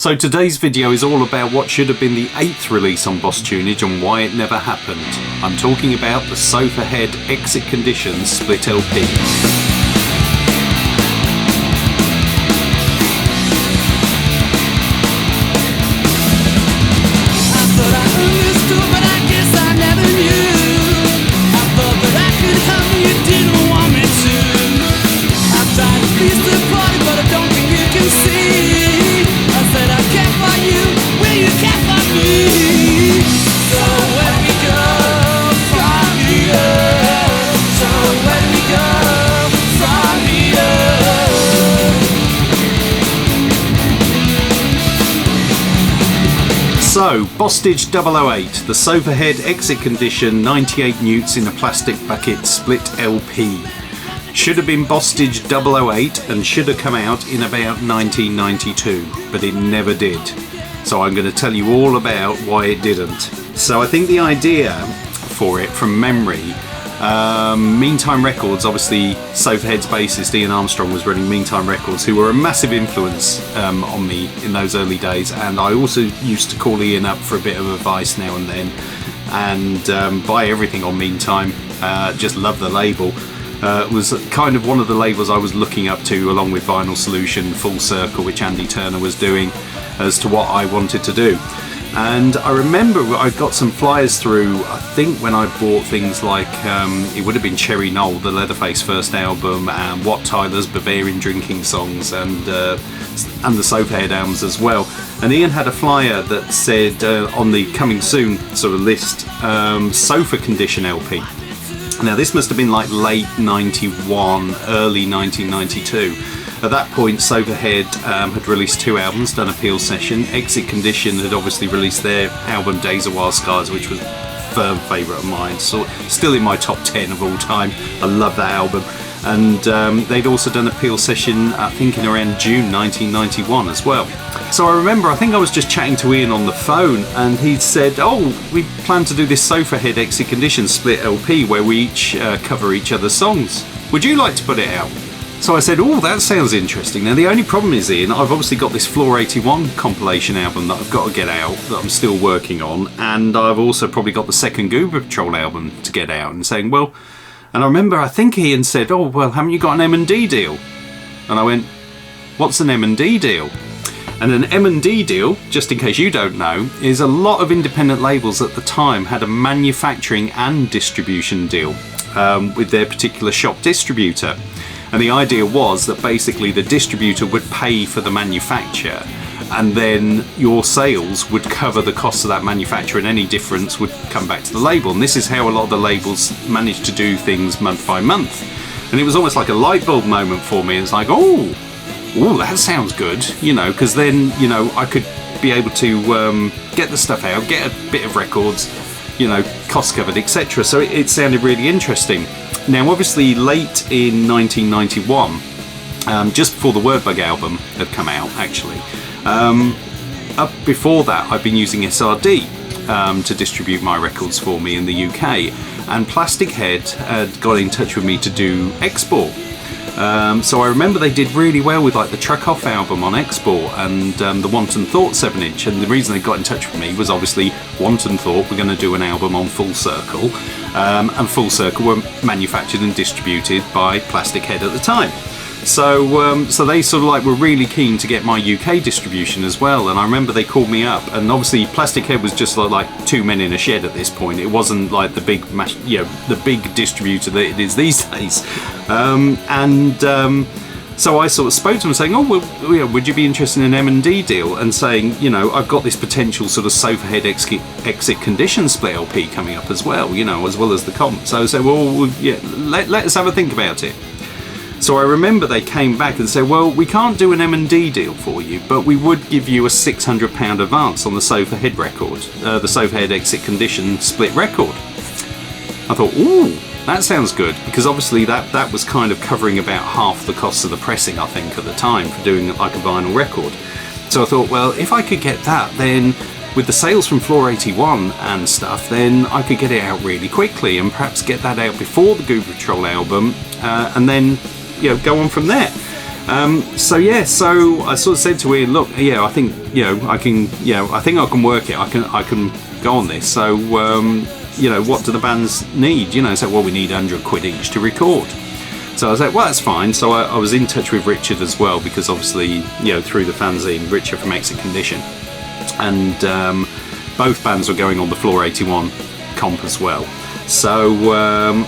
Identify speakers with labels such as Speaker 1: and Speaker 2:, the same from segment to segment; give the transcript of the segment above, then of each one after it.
Speaker 1: So today's video is all about what should have been the 8th release on Boss Tuneage and why it never happened. I'm talking about the Sofahead Exit Conditions Split LP. So, Boss Tuneage 008, the Sofahead Exit Condition 98 Newts in a plastic bucket split LP. Should have been Boss Tuneage 008 and should have come out in about 1992, but it never did. So I'm going to tell you all about why it didn't. So I think the idea for it, from memory, Meantime Records, obviously Sofahead's bassist Ian Armstrong was running Meantime Records, who were a massive influence on me in those early days, and I also used to call Ian up for a bit of advice now and then, and buy everything on Meantime. Just love the label. It was kind of one of the labels I was looking up to, along with Vinyl Solution, Full Circle, which Andy Turner was doing, as to what I wanted to do. And I remember I got some flyers through, I think when I bought things like, it would have been Cherry Knoll, the Leatherface first album, and Wat Tyler's Bavarian Drinking Songs, and the Sofahead albums as well. And Ian had a flyer that said, on the coming soon sort of list, Sofa Condition LP. Now this must have been like late 91, early 1992. At that point, Sofahead had released 2 albums, done a Peel Session. Exit Condition had obviously released their album Days of Wild Skies, which was a firm favourite of mine, so still in my top 10 of all time. I love that album. And they'd also done a Peel Session, I think in around June 1991 as well. So I remember, I think I was just chatting to Ian on the phone, and he'd said, oh, we plan to do this Sofahead Exit Condition split LP where we each cover each other's songs. Would you like to put it out? So I said, oh, that sounds interesting. Now the only problem is, Ian, I've obviously got this Floor 81 compilation album that I've got to get out, that I'm still working on, and I've also probably got the second Goober Patrol album to get out, and saying, well, and I remember, I think Ian said, oh, well, haven't you got an M&D deal? And I went, what's an M&D deal? And an M&D deal, just in case you don't know, is a lot of independent labels at the time had a manufacturing and distribution deal with their particular shop distributor. And the idea was that basically the distributor would pay for the manufacture, and then your sales would cover the cost of that manufacture, and any difference would come back to the label. And this is how a lot of the labels managed to do things month by month. And it was almost like a light bulb moment for me. It's like, oh, that sounds good, you know, because then, you know, I could be able to get the stuff out, get a bit of records, you know, cost covered, etc. So it sounded really interesting. Now, obviously, late in 1991, just before the Wordbug album had come out, actually, up before that, I've been using SRD to distribute my records for me in the UK, and Plastic Head had got in touch with me to do export. So I remember they did really well with like the Truck Off album on export, and the Wanton Thought 7-inch, and the reason they got in touch with me was obviously Wanton Thought were going to do an album on Full Circle, and Full Circle were manufactured and distributed by Plastic Head at the time. So so they sort of like were really keen to get my UK distribution as well, and I remember they called me up, and obviously Plastic Head was just like 2 men in a shed at this point. It wasn't like the big, you know, the big distributor that it is these days. So I sort of spoke to them saying, oh, well, you know, would you be interested in an M&D deal? And saying, you know, I've got this potential sort of Sofahead Exit Condition split LP coming up as well, you know, as well as the comp. So I said, well, yeah, let us have a think about it. So I remember they came back and said, well, we can't do an M&D deal for you, but we would give you a £600 advance on the Sofahead record, the Sofahead Exit Condition split record. I thought, ooh, that sounds good, because obviously that was kind of covering about half the cost of the pressing, I think, at the time, for doing like a vinyl record. So I thought, well, if I could get that, then with the sales from Floor 81 and stuff, then I could get it out really quickly and perhaps get that out before the Goober Patrol album, and then, you know, go on from there. So yeah, so I sort of said to Ian, look, yeah, I think I think I can work it. I can go on this. So what do the bands need? So well, we need £100 each to record. So I was like, well, that's fine. So I was in touch with Richard as well, because obviously through the fanzine, Richard from Exit Condition, and both bands were going on the Floor 81 comp as well. So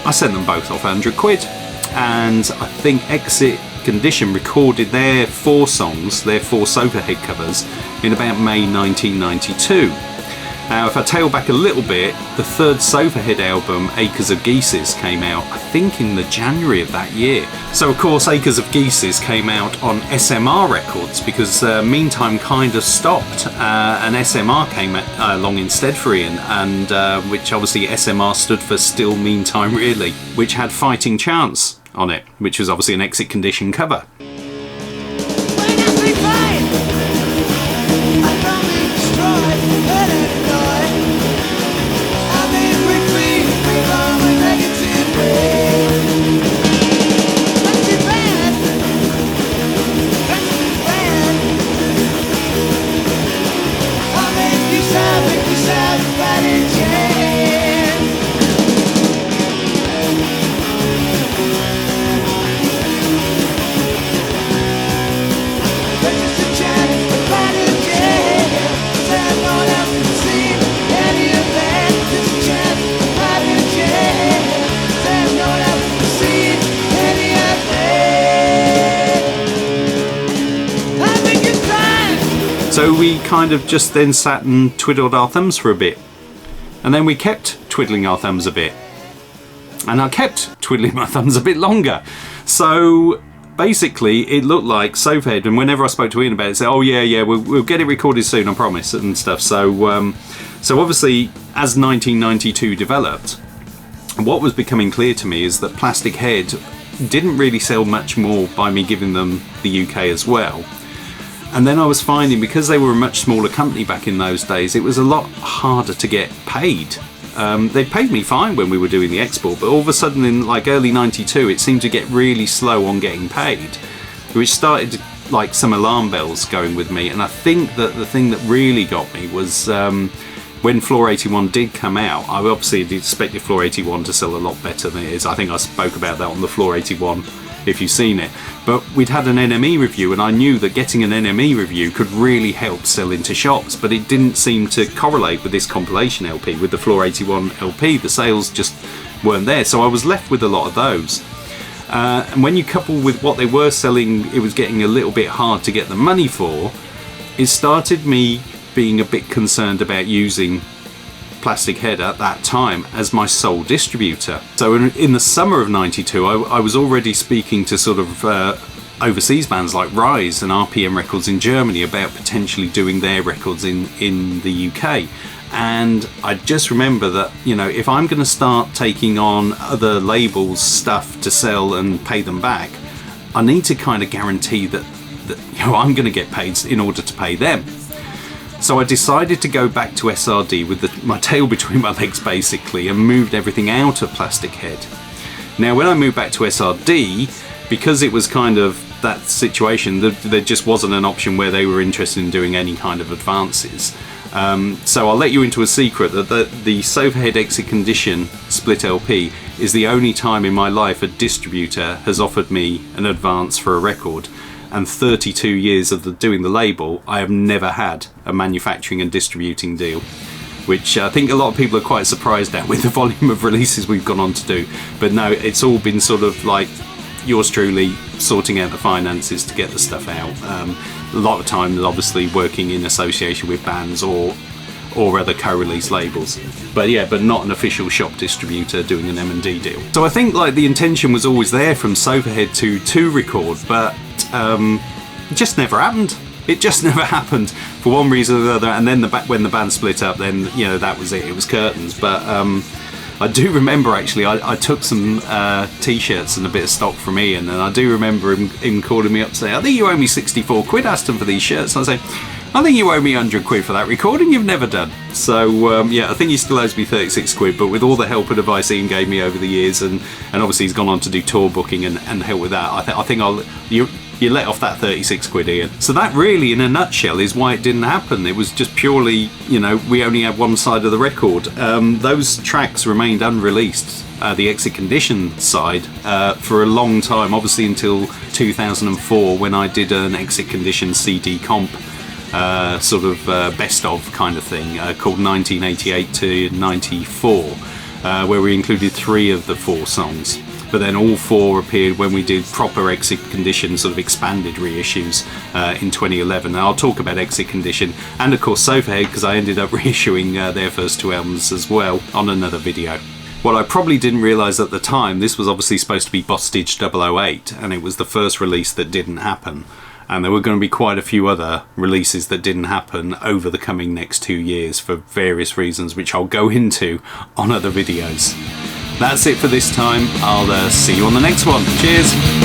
Speaker 1: I sent them both off £100, and I think Exit Condition recorded their 4 songs, their 4 Sofahead covers, in about May 1992. Now, if I tail back a little bit, the 3rd Sofahead album, Acres of Geeses, came out, I think, in the January of that year. So, of course, Acres of Geeses came out on SMR Records, because Meantime kind of stopped, and SMR came along instead for Ian, and which obviously SMR stood for Still Meantime Really, which had Fighting Chance on it, which was obviously an Exit Condition cover. So we kind of just then sat and twiddled our thumbs for a bit, and then we kept twiddling our thumbs a bit, and I kept twiddling my thumbs a bit longer. So basically it looked like Sofahead, and whenever I spoke to Ian about it, said, oh yeah, we'll get it recorded soon, I promise, and stuff. So so obviously as 1992 developed, what was becoming clear to me is that Plastic Head didn't really sell much more by me giving them the UK as well. And then I was finding, because they were a much smaller company back in those days, it was a lot harder to get paid. They paid me fine when we were doing the export, but all of a sudden in like early 92 it seemed to get really slow on getting paid, which started like some alarm bells going with me. And I think that the thing that really got me was when Floor 81 did come out. I obviously expected Floor 81 to sell a lot better than it is. I think I spoke about that on the Floor 81 if you've seen it, but we'd had an NME review, and I knew that getting an NME review could really help sell into shops, but it didn't seem to correlate with this compilation LP, with the Floor 81 LP. The sales just weren't there, so I was left with a lot of those. And when you couple with what they were selling, it was getting a little bit hard to get the money for. It started me being a bit concerned about using Plastic Head at that time as my sole distributor. So in the summer of 92 I was already speaking to sort of overseas bands like Rise and RPM Records in Germany about potentially doing their records in the UK. And I just remember that, if I'm going to start taking on other labels stuff to sell and pay them back, I need to kind of guarantee that I'm going to get paid in order to pay them. So I decided to go back to SRD with my tail between my legs basically, and moved everything out of Plastic Head. Now when I moved back to SRD, because it was kind of that situation, there just wasn't an option where they were interested in doing any kind of advances. So I'll let you into a secret that the Sofahead Exit Condition split LP is the only time in my life a distributor has offered me an advance for a record. And 32 years of doing the label, I have never had a manufacturing and distributing deal, which I think a lot of people are quite surprised at with the volume of releases we've gone on to do. But no, it's all been sort of like yours truly sorting out the finances to get the stuff out. A lot of times, obviously, working in association with bands or other co-release labels, but not an official shop distributor doing an M&D deal. So I think like the intention was always there from Sofahead to record, but it just never happened. It just never happened for one reason or the other. And then when the band split up, then that was it. It was curtains. But I do remember actually I took some t-shirts and a bit of stock from Ian, and I do remember him calling me up saying, I think you owe me 64 quid, Aston, for these shirts. And I say, I think you owe me 100 quid for that recording you've never done. So I think he still owes me 36 quid, but with all the help and advice Ian gave me over the years, and obviously he's gone on to do tour booking and help with that, I think you let off that 36 quid, Ian. So that really, in a nutshell, is why it didn't happen. It was just purely, you know, we only had one side of the record. Those tracks remained unreleased, the Exit Condition side, for a long time, obviously until 2004, when I did an Exit Condition CD comp, sort of best of kind of thing, called 1988 to 94, where we included 3 of the 4 songs. But then all 4 appeared when we did proper Exit Condition sort of expanded reissues in 2011. And I'll talk about Exit Condition and of course Sofahead, because I ended up reissuing their first 2 albums as well on another video. What I probably didn't realise at the time, this was obviously supposed to be Boss Tuneage 008, and it was the first release that didn't happen. And there were going to be quite a few other releases that didn't happen over the coming next 2 years for various reasons, which I'll go into on other videos. That's it for this time. I'll see you on the next one. Cheers!